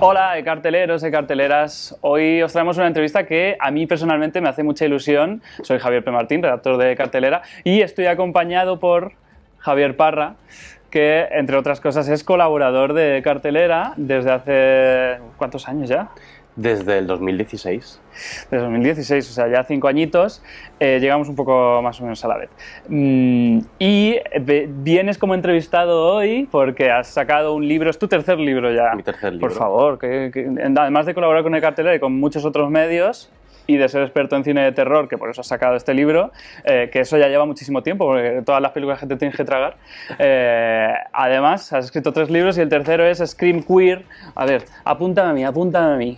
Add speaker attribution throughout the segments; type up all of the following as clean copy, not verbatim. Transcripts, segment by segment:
Speaker 1: Hola, carteleros y carteleras. Hoy os traemos una entrevista que a mí personalmente me hace mucha ilusión. Soy Javier P. Martín, redactor de Cartelera, y estoy acompañado por Javier Parra, que entre otras cosas es colaborador de Cartelera desde hace... ¿cuántos años ya?
Speaker 2: Desde el 2016.
Speaker 1: Desde 2016, o sea, ya 5 añitos, llegamos un poco más o menos a la vez. Y vienes como entrevistado hoy porque has sacado un libro, es tu tercer libro ya.
Speaker 2: Mi tercer libro.
Speaker 1: Por favor, además de colaborar con el Cartelera y con muchos otros medios, y de ser experto en cine de terror, que por eso has sacado este libro, que eso ya lleva muchísimo tiempo, porque todas las películas que te tienes que tragar. Además, has escrito 3 libros y el tercero es Scream Queer. A ver, apúntame a mí.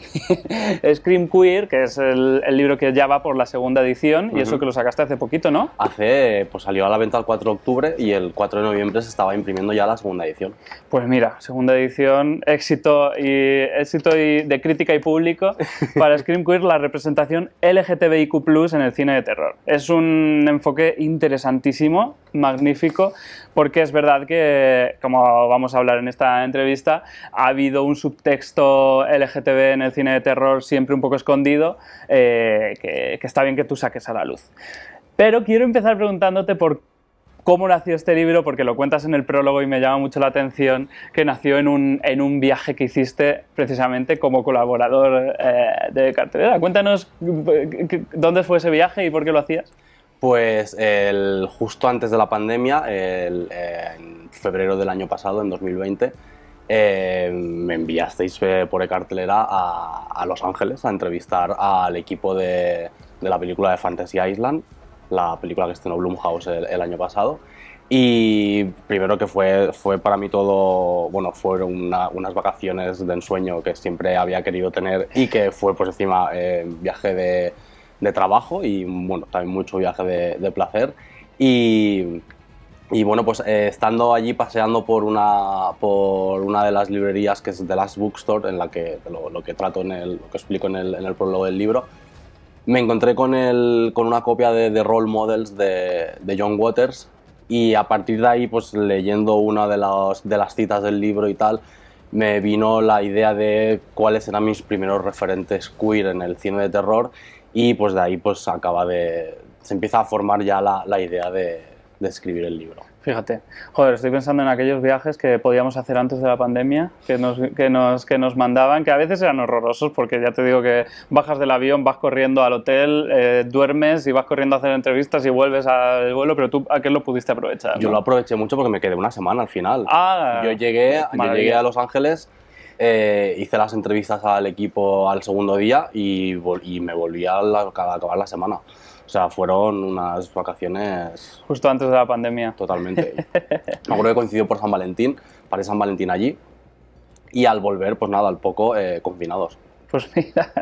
Speaker 1: Scream Queer, que es el libro que ya va por la segunda edición, y eso que lo sacaste hace poquito, ¿no?
Speaker 2: Pues salió a la venta el 4 de octubre y el 4 de noviembre se estaba imprimiendo ya la segunda edición.
Speaker 1: Pues mira, segunda edición, éxito y de crítica y público para Scream Queer, la representación LGTBIQ+ en el cine de terror. Es un enfoque interesantísimo, magnífico, porque es verdad que, como vamos a hablar en esta entrevista, ha habido un subtexto LGTB en el cine de terror siempre un poco escondido, que está bien que tú saques a la luz. Pero quiero empezar preguntándote por cómo nació este libro, porque lo cuentas en el prólogo y me llama mucho la atención que nació en un viaje que hiciste precisamente como colaborador de Cartelera. Cuéntanos dónde fue ese viaje y por qué lo hacías.
Speaker 2: Pues justo antes de la pandemia, en febrero del año pasado, en 2020, me enviasteis por Cartelera a Los Ángeles a entrevistar al equipo de la película de Fantasy Island, la película que estrenó Blumhouse el año pasado. Y primero que fue para mí todo, bueno, fueron unas vacaciones de ensueño que siempre había querido tener, y que fue pues encima viaje de trabajo y bueno, también mucho viaje de placer. Y bueno, pues estando allí paseando por una de las librerías, que es The Last Bookstore, en la que lo que trato lo que explico en el prólogo del libro, me encontré con una copia de Role Models de John Waters, y a partir de ahí, pues leyendo una de las citas del libro y tal, me vino la idea de cuáles eran mis primeros referentes queer en el cine de terror, y pues de ahí pues se empieza a formar ya la idea de escribir el libro.
Speaker 1: Fíjate, joder, estoy pensando en aquellos viajes que podíamos hacer antes de la pandemia, que nos mandaban, que a veces eran horrorosos, porque ya te digo que bajas del avión, vas corriendo al hotel, duermes y vas corriendo a hacer entrevistas y vuelves al vuelo, pero tú, ¿a qué lo pudiste aprovechar?
Speaker 2: Yo
Speaker 1: ¿no?
Speaker 2: lo aproveché mucho porque me quedé una semana al final.
Speaker 1: Ah,
Speaker 2: yo llegué a Los Ángeles, hice las entrevistas al equipo al segundo día y me volví a acabar la semana. O sea, fueron unas vacaciones...
Speaker 1: Justo antes de la pandemia.
Speaker 2: Totalmente. Me acuerdo que coincidió por San Valentín, paré San Valentín allí, y al volver, pues nada, al poco, confinados.
Speaker 1: Pues mira,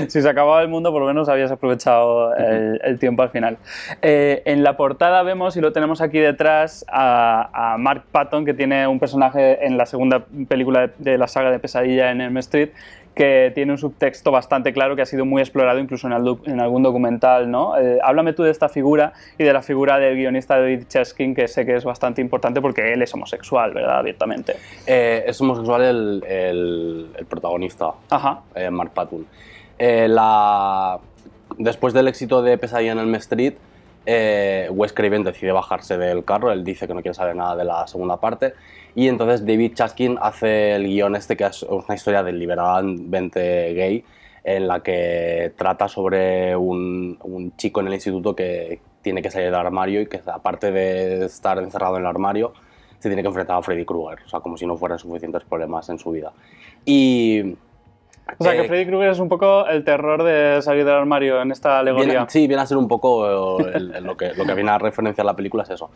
Speaker 1: si se acababa el mundo, por lo menos habías aprovechado el tiempo al final. En la portada vemos, y lo tenemos aquí detrás, a Mark Patton, que tiene un personaje en la segunda película de la saga de Pesadilla en Elm Street, que tiene un subtexto bastante claro, que ha sido muy explorado incluso en algún documental, ¿no? Háblame tú de esta figura y de la figura del guionista David Cheskin, que sé que es bastante importante porque él es homosexual, ¿verdad? Abiertamente.
Speaker 2: Es homosexual el protagonista,
Speaker 1: Ajá.
Speaker 2: Mark Patton. Después del éxito de Pesadilla en Elm Street, Wes Craven decide bajarse del carro. Él dice que no quiere saber nada de la segunda parte, y entonces David Chaskin hace el guión que es una historia deliberadamente gay, en la que trata sobre un chico en el instituto que tiene que salir del armario, y que, aparte de estar encerrado en el armario, se tiene que enfrentar a Freddy Krueger, o sea, como si no fueran suficientes problemas en su vida.
Speaker 1: O sea, que Freddy Krueger es un poco el terror de salir del armario en esta alegoría.
Speaker 2: Viene a ser un poco lo que viene a referenciar la película, es eso.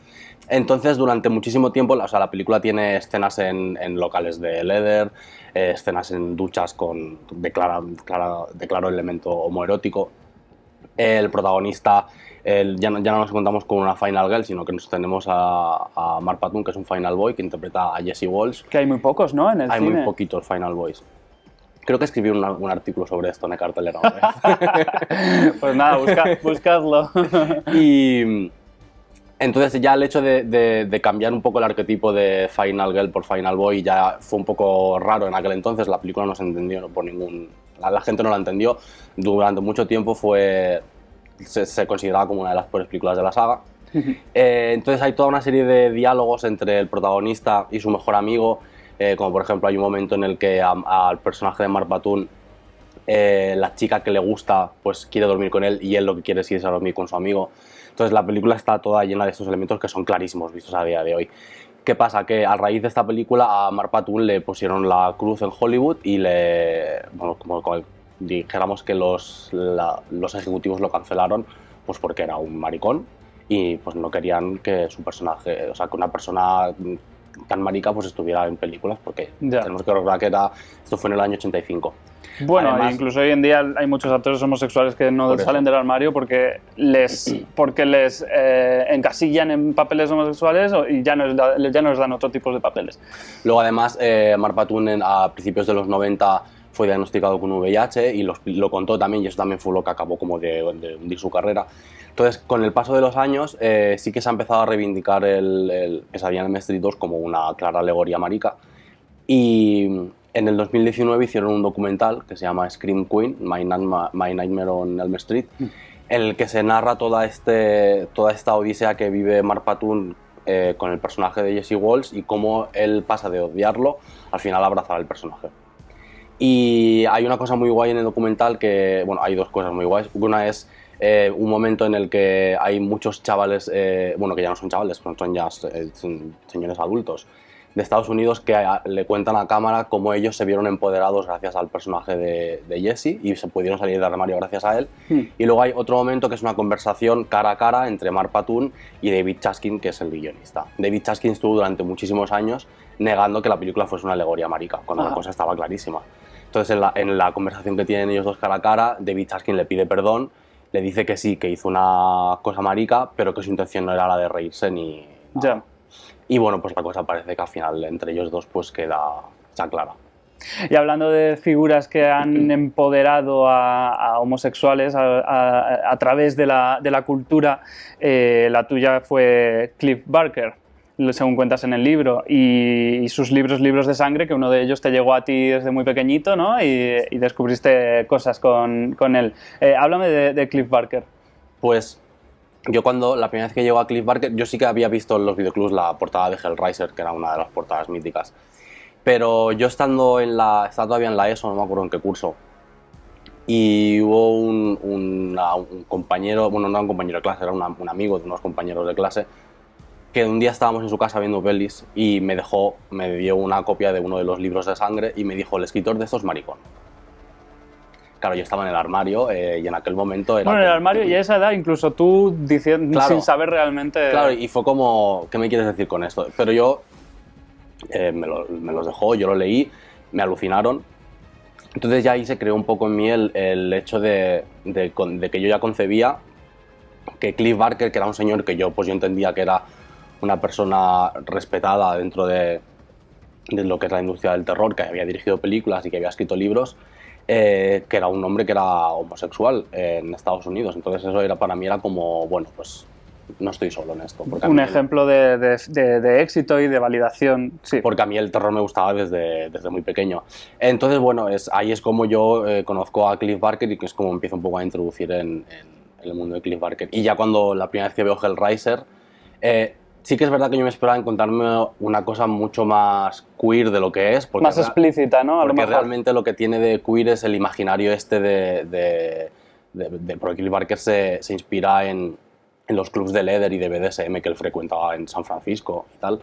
Speaker 2: Entonces, durante muchísimo tiempo, o sea, la película tiene escenas en locales de leather, escenas en duchas de claro elemento homoerótico. El protagonista, ya no nos encontramos con una Final Girl, sino que nos tenemos a Mark Patton, que es un Final Boy, que interpreta a Jesse Walsh.
Speaker 1: Que hay muy pocos, ¿no? En el cine.
Speaker 2: Hay muy poquitos Final Boys. Creo que escribí un artículo sobre esto en Cartelera.
Speaker 1: Pues nada, buscadlo.
Speaker 2: Y Entonces ya el hecho de cambiar un poco el arquetipo de Final Girl por Final Boy ya fue un poco raro en aquel entonces. La película no se entendió por ningún... La gente no la entendió. Durante mucho tiempo se consideraba como una de las peores películas de la saga. Entonces hay toda una serie de diálogos entre el protagonista y su mejor amigo, como por ejemplo hay un momento en el que al personaje de Mark Batoon, la chica que le gusta pues quiere dormir con él y él lo que quiere es irse a dormir con su amigo. Entonces la película está toda llena de estos elementos que son clarísimos vistos a día de hoy. ¿Qué pasa? Que a raíz de esta película a Mark Batoon le pusieron la cruz en Hollywood y bueno, como dijéramos que los ejecutivos lo cancelaron pues porque era un maricón y pues no querían que su personaje, o sea, que una persona tan marica pues estuviera en películas porque tenemos que recordar que esto fue en el año 85.
Speaker 1: Bueno, además, incluso hoy en día hay muchos actores homosexuales que no salen del armario porque les encasillan en papeles homosexuales y ya no les dan otro tipo de papeles.
Speaker 2: Luego además Mark Batoon a principios de los 90 fue diagnosticado con VIH y lo contó también y eso también fue lo que acabó como de hundir su carrera. Entonces, con el paso de los años sí que se ha empezado a reivindicar el Pesadilla en Elm Street 2 como una clara alegoría marica y en el 2019 hicieron un documental que se llama Scream Queen, My Nightmare on Elm Street, en el que se narra toda esta odisea que vive Mark Batoon con el personaje de Jesse Walsh y cómo él pasa de odiarlo al final a abrazar al personaje. Y hay una cosa muy guay en el documental bueno, hay dos cosas muy guays. Una es un momento en el que hay muchos chavales, bueno, que ya no son chavales, son ya señores adultos, de Estados Unidos que le cuentan a cámara cómo ellos se vieron empoderados gracias al personaje de Jesse y se pudieron salir del armario gracias a él. Y luego hay otro momento que es una conversación cara a cara entre Mark Batoon y David Chaskin, que es el guionista. David Chaskin estuvo durante muchísimos años negando que la película fuese una alegoría marica, cuando la cosa estaba clarísima. Entonces en la conversación que tienen ellos dos cara a cara, David Chaskin le pide perdón, le dice que sí, que hizo una cosa marica, pero que su intención no era la de reírse ni nada.
Speaker 1: Ya.
Speaker 2: Y bueno, pues la cosa parece que al final entre ellos dos pues queda clara.
Speaker 1: Y hablando de figuras que han empoderado a homosexuales a través de la cultura, la tuya fue Clive Barker, según cuentas en el libro, y sus libros de sangre, que uno de ellos te llegó a ti desde muy pequeñito, ¿no? Y descubriste cosas con él. Háblame de Clive Barker.
Speaker 2: Pues yo la primera vez que llegó a Clive Barker, yo sí que había visto en los videoclubs la portada de Hellraiser, que era una de las portadas míticas. Pero yo estaba todavía en la ESO, no me acuerdo en qué curso, y hubo un compañero, bueno, no era un compañero de clase, era un amigo de unos compañeros de clase, que un día estábamos en su casa viendo pelis y me dio una copia de uno de los libros de sangre y me dijo, el escritor de esto es maricón. Claro, yo estaba en el armario y en aquel momento era...
Speaker 1: Bueno, en el armario y a esa edad, incluso tú diciendo,
Speaker 2: claro,
Speaker 1: sin saber realmente...
Speaker 2: Claro, y fue como, ¿qué me quieres decir con esto? Pero yo me los dejó, yo lo leí, me alucinaron. Entonces ya ahí se creó un poco en mí el hecho de que yo ya concebía que Clive Barker, que era un señor que yo entendía que era una persona respetada dentro de lo que es la industria del terror, que había dirigido películas y que había escrito libros, que era un hombre que era homosexual en Estados Unidos. Entonces eso para mí era como, bueno, pues no estoy solo en esto.
Speaker 1: Un ejemplo de éxito y de validación, sí.
Speaker 2: Porque a mí el terror me gustaba desde muy pequeño. Entonces, bueno, ahí es como yo conozco a Clive Barker y que es como empiezo un poco a introducir en el mundo de Clive Barker. Y ya cuando la primera vez que veo Hellraiser, sí que es verdad que yo me esperaba encontrarme una cosa mucho más queer de lo que es.
Speaker 1: Más explícita, ¿no?
Speaker 2: Porque realmente lo que tiene de queer es el imaginario porque Clive Barker se inspira en los clubs de leather y de BDSM que él frecuentaba en San Francisco y tal.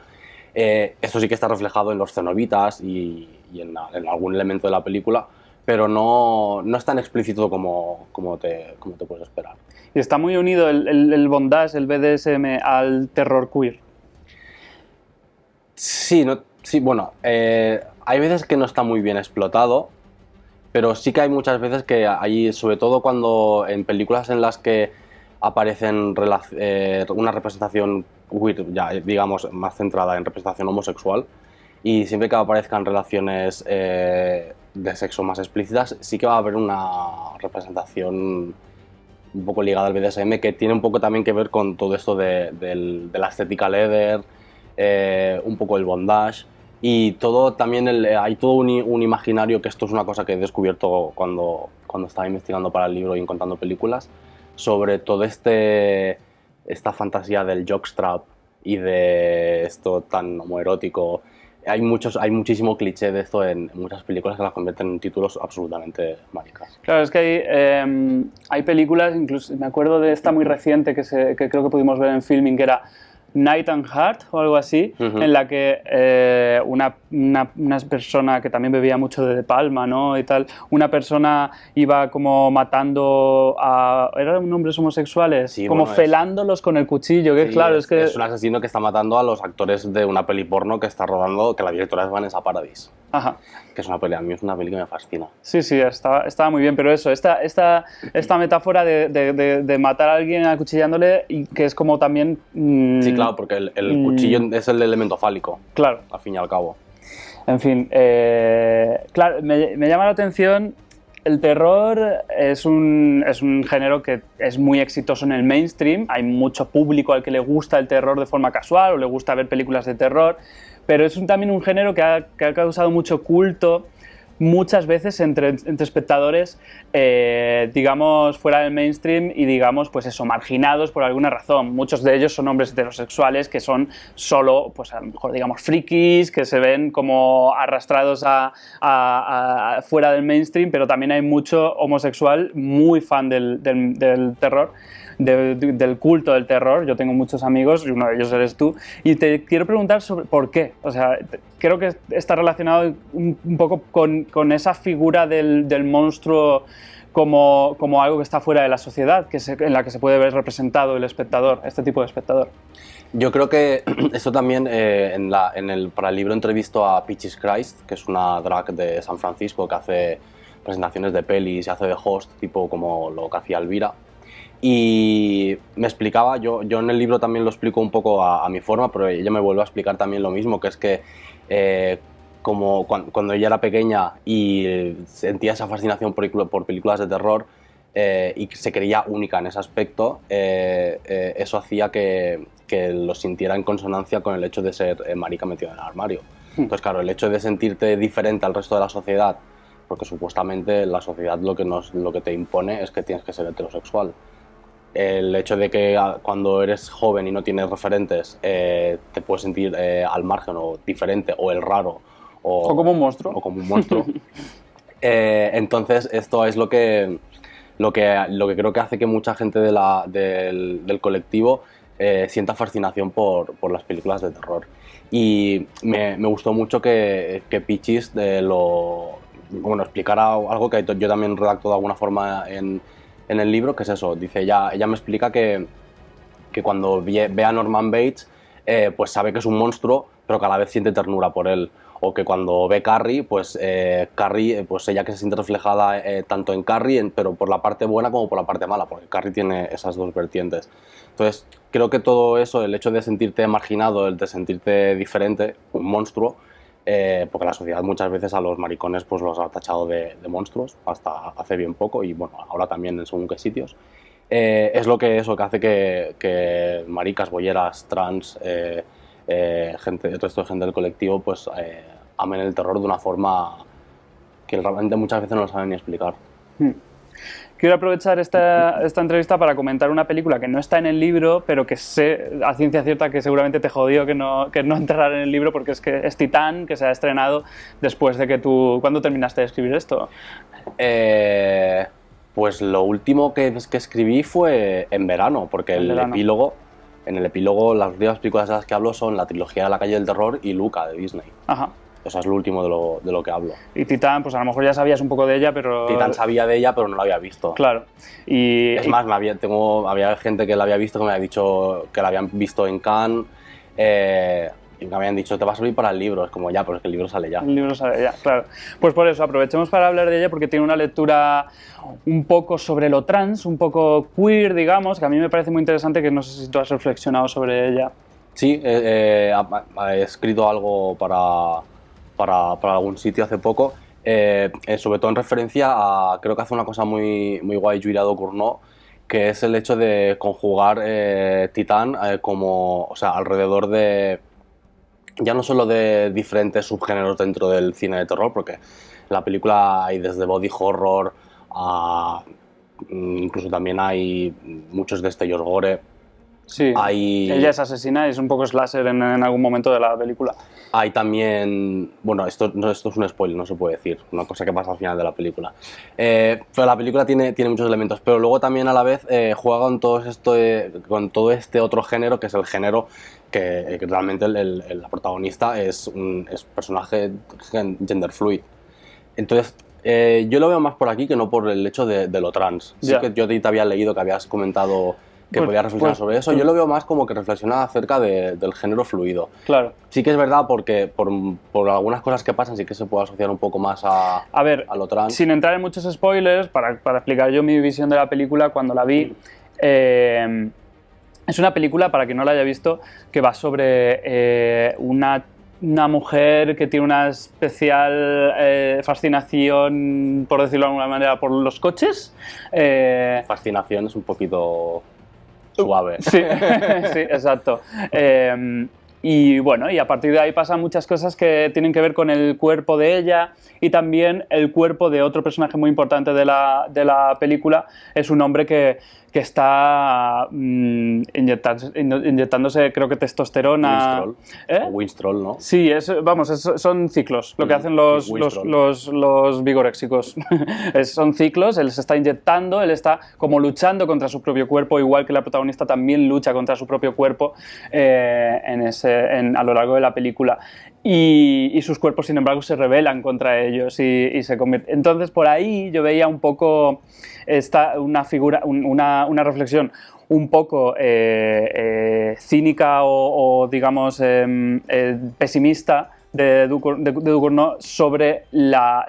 Speaker 2: Esto sí que está reflejado en los cenobitas y en algún elemento de la película, pero no es tan explícito como te puedes esperar.
Speaker 1: Y está muy unido el bondage, el BDSM al terror queer.
Speaker 2: Sí, bueno, hay veces que no está muy bien explotado, pero sí que hay muchas veces que hay, sobre todo cuando en películas en las que aparecen una representación queer, ya digamos, más centrada en representación homosexual, y siempre que aparezcan relaciones de sexo más explícitas, sí que va a haber una representación un poco ligada al BDSM, que tiene un poco también que ver con todo esto de la estética leather, un poco el bondage y todo también, hay todo un imaginario, que esto es una cosa que he descubierto cuando estaba investigando para el libro y encontrando películas, sobre todo esta fantasía del jockstrap y de esto tan homoerótico. Hay muchísimo cliché de esto en muchas películas que las convierten en títulos absolutamente maricas.
Speaker 1: Claro, es que hay películas, incluso me acuerdo de esta muy reciente que creo que pudimos ver en Filming, que era Night and Heart o algo así, en la que una persona que también bebía mucho de Palma, ¿no? Y tal, una persona iba como matando a... ¿Eran hombres homosexuales?
Speaker 2: Sí,
Speaker 1: como
Speaker 2: bueno,
Speaker 1: felándolos con el cuchillo, que
Speaker 2: sí,
Speaker 1: claro, es que...
Speaker 2: es un asesino que está matando a los actores de una peli porno que está rodando, que la directora es Vanessa Paradis.
Speaker 1: Ajá.
Speaker 2: Que es una peli, a mí es una peli que me fascina.
Speaker 1: Sí, estaba muy bien, pero eso, esta metáfora de matar a alguien acuchillándole, y que es como también...
Speaker 2: Sí, claro, porque el cuchillo es el elemento fálico,
Speaker 1: claro.
Speaker 2: al fin y al cabo.
Speaker 1: En fin, claro, me llama la atención. El terror es un género que es muy exitoso en el mainstream. Hay mucho público al que le gusta el terror de forma casual o le gusta ver películas de terror, pero es también un género que ha causado mucho culto muchas veces entre espectadores, digamos, fuera del mainstream y, digamos, pues eso, marginados por alguna razón. Muchos de ellos son hombres heterosexuales que son solo, pues a lo mejor, digamos, frikis, que se ven como arrastrados fuera del mainstream, pero también hay mucho homosexual muy fan del terror. Del culto del terror. Yo tengo muchos amigos y uno de ellos eres tú, y te quiero preguntar sobre por qué. O sea, creo que está relacionado un poco con esa figura del monstruo como algo que está fuera de la sociedad, en la que se puede ver representado el espectador, este tipo de espectador.
Speaker 2: Yo creo que esto también, para el libro entrevisto a Peaches Christ, que es una drag de San Francisco que hace presentaciones de pelis y hace de host, tipo como lo que hacía Elvira. Y me explicaba, yo en el libro también lo explico un poco a mi forma, pero ella me vuelve a explicar también lo mismo, que es que como cuando ella era pequeña y sentía esa fascinación por películas de terror y se creía única en ese aspecto, eso hacía que lo sintiera en consonancia con el hecho de ser marica metido en el armario. Entonces, claro, el hecho de sentirte diferente al resto de la sociedad, porque supuestamente la sociedad lo que te impone es que tienes que ser heterosexual. El hecho de que cuando eres joven y no tienes referentes te puedes sentir al margen o diferente o el raro
Speaker 1: o como un monstruo.
Speaker 2: Entonces esto es lo que creo que hace que mucha gente del colectivo sienta fascinación por las películas de terror. Y me gustó mucho que Peaches explicara algo que yo también redacto de alguna forma en el libro, que es eso. Dice, ella me explica que cuando ve a Norman Bates, pues sabe que es un monstruo, pero que a la vez siente ternura por él. O que cuando ve Carrie, pues Carrie, pues ella que se siente reflejada tanto en Carrie, pero por la parte buena como por la parte mala, porque Carrie tiene esas dos vertientes. Entonces, creo que todo eso, el hecho de sentirte marginado, el de sentirte diferente, un monstruo, porque la sociedad muchas veces a los maricones pues los ha tachado de monstruos, hasta hace bien poco, y bueno, ahora también en según qué sitios. Es lo que hace que maricas, bolleras, trans, gente, el resto de gente del colectivo, pues amen el terror de una forma que realmente muchas veces no lo saben ni explicar.
Speaker 1: Quiero aprovechar esta entrevista para comentar una película que no está en el libro, pero que sé a ciencia cierta que seguramente te jodió que no entrara en el libro, porque es Titán, que se ha estrenado después de que tú... ¿Cuándo terminaste de escribir esto?
Speaker 2: Pues lo último que escribí fue en verano, porque en el epílogo las últimas películas de las que hablo son la trilogía de La calle del terror y Luca de Disney.
Speaker 1: Ajá.
Speaker 2: Eso es lo último de lo que hablo.
Speaker 1: Y Titán, pues a lo mejor ya sabías un poco de ella, pero...
Speaker 2: Titán sabía de ella, pero no la había visto.
Speaker 1: Claro.
Speaker 2: Es más, había gente que la había visto, que me había dicho que la habían visto en Cannes, y me habían dicho, te va a servir para el libro. Es como, ya, pero es que el libro sale ya.
Speaker 1: El libro sale ya, claro. Pues por eso, aprovechemos para hablar de ella, porque tiene una lectura un poco sobre lo trans, un poco queer, digamos, que a mí me parece muy interesante, que no sé si tú has reflexionado sobre ella.
Speaker 2: Sí, he escrito algo para algún sitio hace poco, sobre todo en referencia a, creo que hace una cosa muy, muy guay Julia Ducournau, que es el hecho de conjugar Titán o sea, alrededor de, ya no solo de diferentes subgéneros dentro del cine de terror, porque en la película hay desde body horror a incluso también hay muchos destellos gore.
Speaker 1: Sí, ella es asesina y es un poco slasher en algún momento de la película.
Speaker 2: Hay también, bueno, esto es un spoiler, no se puede decir, una cosa que pasa al final de la película. Pero la película tiene muchos elementos, pero luego también a la vez juega con todo este otro género, que es el género que realmente la protagonista es personaje gender fluid. Entonces, yo lo veo más por aquí que no por el hecho de lo trans. Sí que yo te había leído que habías comentado que podía reflexionar sobre eso. Yo lo veo más como que reflexiona acerca del género fluido.
Speaker 1: Claro.
Speaker 2: Sí que es verdad porque por algunas cosas que pasan sí que se puede asociar un poco más a lo trans.
Speaker 1: Sin entrar en muchos spoilers, para explicar yo mi visión de la película cuando la vi, es una película, para quien no la haya visto, que va sobre una mujer que tiene una especial fascinación, por decirlo de alguna manera, por los coches.
Speaker 2: Fascinación es un poquito suave.
Speaker 1: Sí, sí, exacto. Y bueno, y a partir de ahí pasan muchas cosas que tienen que ver con el cuerpo de ella y también el cuerpo de otro personaje muy importante de la película. Es un hombre que está inyectándose, creo que testosterona.
Speaker 2: Winstrol, ¿no?
Speaker 1: Sí, son ciclos, lo que hacen los vigoréxicos. Son ciclos, él se está inyectando, él está como luchando contra su propio cuerpo, igual que la protagonista también lucha contra su propio cuerpo a lo largo de la película. Y sus cuerpos, sin embargo, se rebelan contra ellos y se convierten. Entonces, por ahí yo veía un poco una reflexión un poco cínica o digamos, pesimista de Ducournau sobre la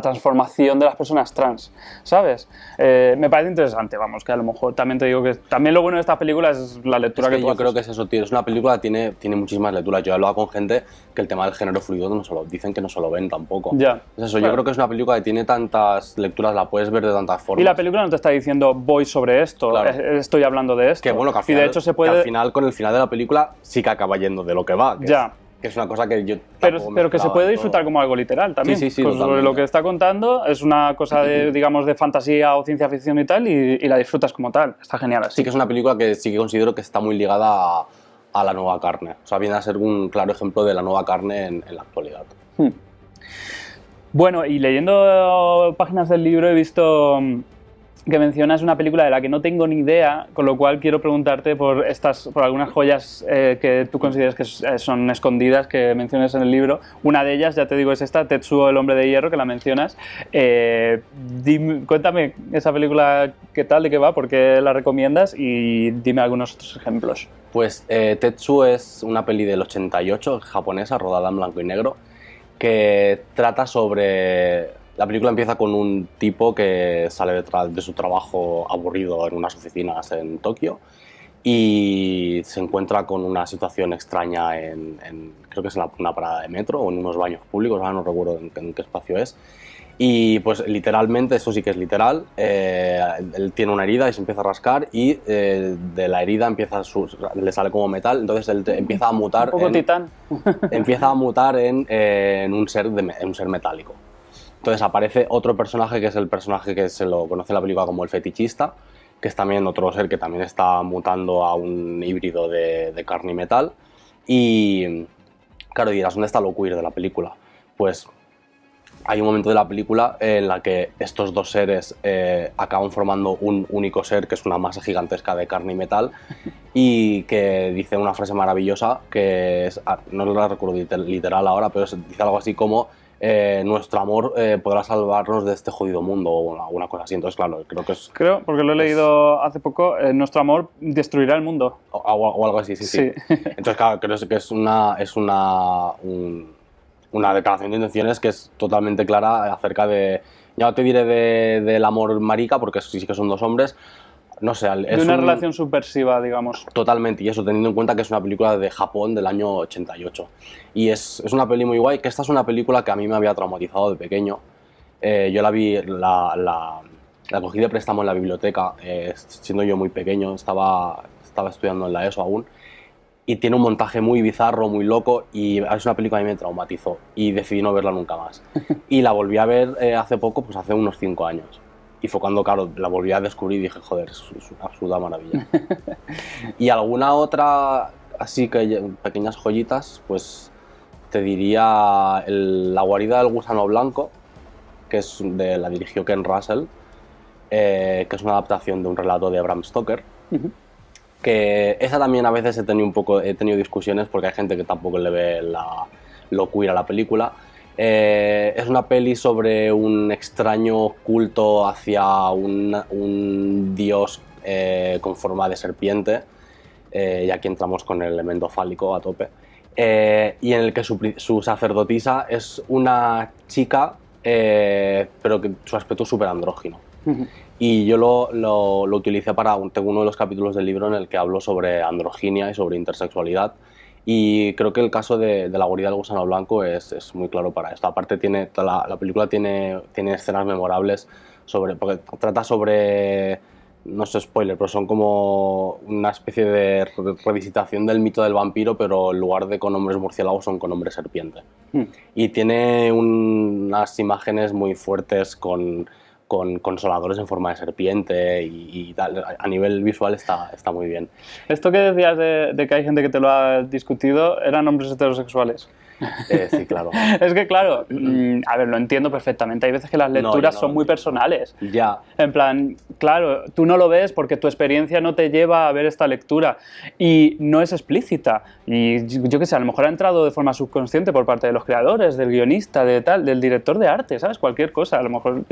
Speaker 1: transformación de las personas trans, ¿sabes? Me parece interesante, vamos, que a lo mejor también te digo que también lo bueno de esta película es la lectura que tú haces.
Speaker 2: Yo creo que es eso, tío, es una película que tiene muchísimas lecturas. Yo he hablado con gente que el tema del género fluido dicen que no se lo ven tampoco.
Speaker 1: Ya.
Speaker 2: Es eso, claro. Yo creo que es una película que tiene tantas lecturas, la puedes ver de tantas formas.
Speaker 1: Y la película no te está diciendo voy sobre esto, claro. Estoy hablando de esto.
Speaker 2: Que bueno, que al final, y de hecho se puede... que al final, con el final de la película sí que acaba yendo de lo que va. Que es una cosa que yo
Speaker 1: pero que se puede disfrutar como algo literal también.
Speaker 2: Sí,
Speaker 1: sobre lo que está contando es una cosa digamos, de fantasía o ciencia ficción y tal, y la disfrutas como tal. Está genial así.
Speaker 2: Sí que es una película que sí que considero que está muy ligada a la nueva carne. O sea, viene a ser un claro ejemplo de la nueva carne en la actualidad.
Speaker 1: Bueno, y leyendo páginas del libro he visto que mencionas una película de la que no tengo ni idea, con lo cual quiero preguntarte por algunas joyas que tú consideres que son escondidas, que mencionas en el libro. Una de ellas, ya te digo, es esta, Tetsuo, el hombre de hierro, que la mencionas. Cuéntame esa película, qué tal, de qué va, por qué la recomiendas, y dime algunos otros ejemplos.
Speaker 2: Pues Tetsuo es una peli del 88, japonesa, rodada en blanco y negro, que trata sobre... La película empieza con un tipo que sale de su trabajo aburrido en unas oficinas en Tokio y se encuentra con una situación extraña creo que es una parada de metro o en unos baños públicos, ahora no recuerdo en qué espacio es. Y pues literalmente, eso sí que es literal, él tiene una herida y se empieza a rascar y de la herida le sale como metal, entonces él empieza a mutar.
Speaker 1: Un poco titán.
Speaker 2: Empieza a mutar en un ser metálico. Entonces aparece otro personaje que es el personaje que se lo conoce en la película como el fetichista, que es también otro ser que también está mutando a un híbrido de carne y metal. Y claro, dirás, ¿dónde está lo queer de la película? Pues hay un momento de la película en la que estos dos seres acaban formando un único ser que es una masa gigantesca de carne y metal y que dice una frase maravillosa que es, no la recuerdo literal ahora, pero dice algo así como nuestro amor podrá salvarnos de este jodido mundo o alguna cosa así. Entonces, claro, creo que es...
Speaker 1: Creo, porque lo he leído hace poco, nuestro amor destruirá el mundo.
Speaker 2: O algo así, sí. Entonces, claro, creo que es una declaración de intenciones que es totalmente clara acerca de... Ya no te diré del amor marica, porque sí que son dos hombres. No sé,
Speaker 1: de una relación subversiva, digamos.
Speaker 2: Totalmente, y eso teniendo en cuenta que es una película de Japón del año 88. Y es una peli muy guay, que esta es una película que a mí me había traumatizado de pequeño. Yo la vi, La cogí de préstamo en la biblioteca, siendo yo muy pequeño, estaba estudiando en la ESO aún, y tiene un montaje muy bizarro, muy loco, y es una película que a mí me traumatizó, y decidí no verla nunca más. Y la volví a ver hace poco, pues hace unos 5 años. Y fue cuando, claro, la volví a descubrir y dije, joder, es una absoluta maravilla. Y alguna otra, así que pequeñas joyitas, pues te diría La guarida del gusano blanco, que la dirigió Ken Russell, que es una adaptación de un relato de Bram Stoker. Que esa también a veces he tenido discusiones porque hay gente que tampoco le ve lo queer a la película. Es una peli sobre un extraño culto hacia un dios con forma de serpiente, y aquí entramos con el elemento fálico a tope, y en el que su sacerdotisa es una chica, pero que su aspecto es súper andrógino. Y yo lo utilicé tengo uno de los capítulos del libro en el que hablo sobre androginia y sobre intersexualidad, y creo que el caso de La guarida del gusano blanco es muy claro para esto. Aparte, la película tiene escenas memorables porque trata sobre, no sé, spoiler, pero son como una especie de revisitación del mito del vampiro, pero en lugar de con hombres murciélagos son con hombres serpiente. Y tiene unas imágenes muy fuertes con consoladores en forma de serpiente y tal. A nivel visual está muy bien.
Speaker 1: Esto que decías de que hay gente que te lo ha discutido, ¿eran hombres heterosexuales?
Speaker 2: Sí, claro.
Speaker 1: Es que claro, a ver, lo entiendo perfectamente. Hay veces que las lecturas son muy personales.
Speaker 2: Ya.
Speaker 1: En plan, claro, tú no lo ves porque tu experiencia no te lleva a ver esta lectura y no es explícita. Y yo qué sé, a lo mejor ha entrado de forma subconsciente por parte de los creadores, del guionista, del director de arte, ¿sabes? Cualquier cosa. A lo mejor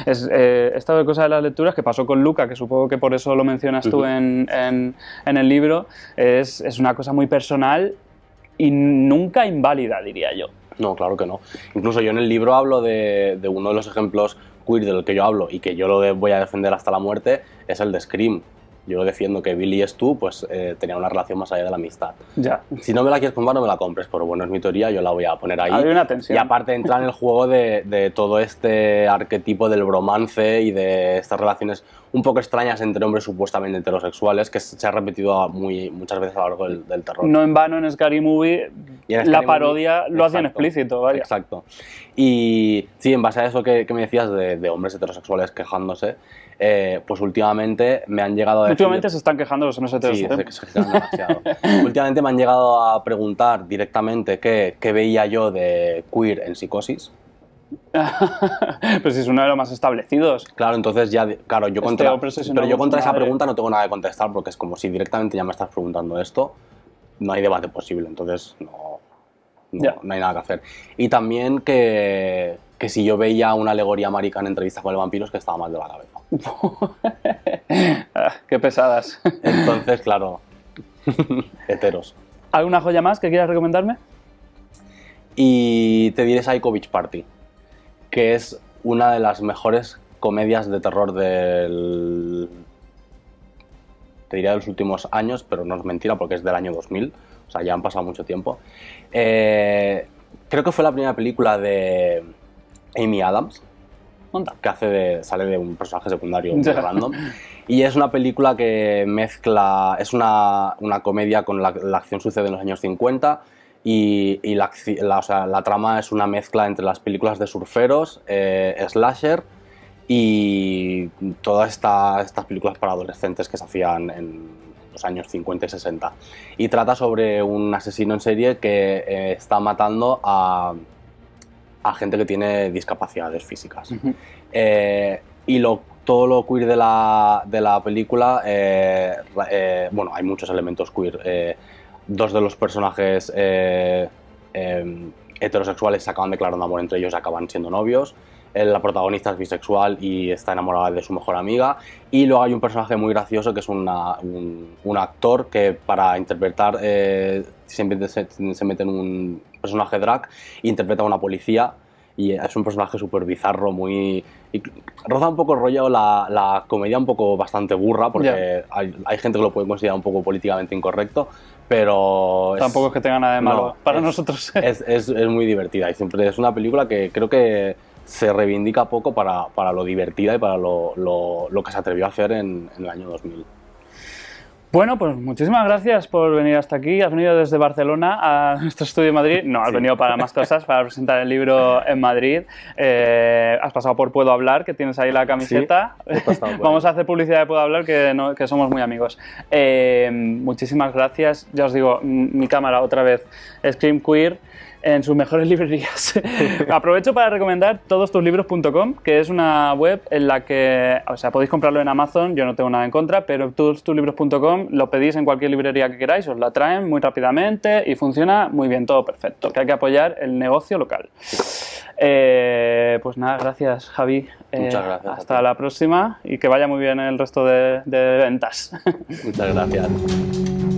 Speaker 1: esta cosa de las lecturas que pasó con Luca, que supongo que por eso lo mencionas tú en el libro, es una cosa muy personal y nunca inválida, diría yo.
Speaker 2: No, claro que no. Incluso yo en el libro hablo de uno de los ejemplos queer del que yo hablo y que yo voy a defender hasta la muerte, es el de Scream. Yo defiendo que Billy y Stu pues, tenía una relación más allá de la amistad.
Speaker 1: Ya.
Speaker 2: Si no me la quieres comprar, no me la compres, pero bueno, es mi teoría, yo la voy a poner ahí.
Speaker 1: Hay una tensión.
Speaker 2: Y aparte entra en el juego de todo este arquetipo del bromance y de estas relaciones un poco extrañas entre hombres supuestamente heterosexuales, que se ha repetido muchas veces a lo largo del terror.
Speaker 1: No en vano en Scary Movie la parodia lo hacían explícito, vaya.
Speaker 2: Exacto. Y sí, en base a eso que me decías de hombres heterosexuales quejándose, pues últimamente me han llegado a decir...
Speaker 1: Últimamente se están quejando los hombres heterosexuales.
Speaker 2: Sí, se quejan demasiado. Últimamente me han llegado a preguntar directamente qué veía yo de queer en Psicosis.
Speaker 1: Pero si es uno de los más establecidos.
Speaker 2: Claro, entonces ya, claro, yo contra esa pregunta no tengo nada que contestar porque es como si directamente ya me estás preguntando esto, no hay debate posible, entonces no hay nada que hacer. Y también que si yo veía una alegoría marica en Entrevista con el vampiro es que estaba mal de la cabeza.
Speaker 1: Qué pesadas.
Speaker 2: Entonces, claro, heteros.
Speaker 1: ¿Alguna joya más que quieras recomendarme?
Speaker 2: Y te diré Psycho Beach Party, que es una de las mejores comedias de terror te diría de los últimos años, pero no es mentira porque es del año 2000, o sea, ya han pasado mucho tiempo. Creo que fue la primera película de Amy Adams, que sale de un personaje secundario muy random, y es una película que es una comedia con la acción sucede en los años 50, y la trama es una mezcla entre las películas de surferos, slasher y todas estas películas para adolescentes que se hacían en los años 50 y 60. Y trata sobre un asesino en serie que está matando a gente que tiene discapacidades físicas. Y todo lo queer de la película, bueno, hay muchos elementos queer. Dos de los personajes heterosexuales se acaban declarando amor entre ellos y acaban siendo novios. La protagonista es bisexual y está enamorada de su mejor amiga. Y luego hay un personaje muy gracioso que es un actor que para interpretar siempre se mete en un personaje drag e interpreta a una policía. Y es un personaje súper bizarro, y roza un poco el rollo, la comedia un poco bastante burra, porque hay gente que lo puede considerar un poco políticamente incorrecto, pero...
Speaker 1: Tampoco es que tenga nada de malo para nosotros.
Speaker 2: Es muy divertida y siempre es una película que creo que se reivindica poco para lo divertida y para lo que se atrevió a hacer en el año 2000.
Speaker 1: Bueno, pues muchísimas gracias por venir hasta aquí. Has venido desde Barcelona a nuestro estudio en Madrid. No, has venido para más cosas, para presentar el libro en Madrid. Has pasado por Puedo Hablar, que tienes ahí la camiseta.
Speaker 2: Sí,
Speaker 1: vamos a hacer publicidad de Puedo Hablar, que somos muy amigos. Muchísimas gracias. Ya os digo, mi cámara otra vez, Scream Queer, en sus mejores librerías. Aprovecho para recomendar todostuslibros.com, que es una web en la que, o sea, podéis comprarlo en Amazon, yo no tengo nada en contra, pero todostuslibros.com lo pedís en cualquier librería que queráis, os la traen muy rápidamente y funciona muy bien, todo perfecto, que hay que apoyar el negocio local. Pues nada, gracias, Javi.
Speaker 2: Muchas gracias.
Speaker 1: Hasta la próxima y que vaya muy bien el resto de ventas.
Speaker 2: Muchas gracias.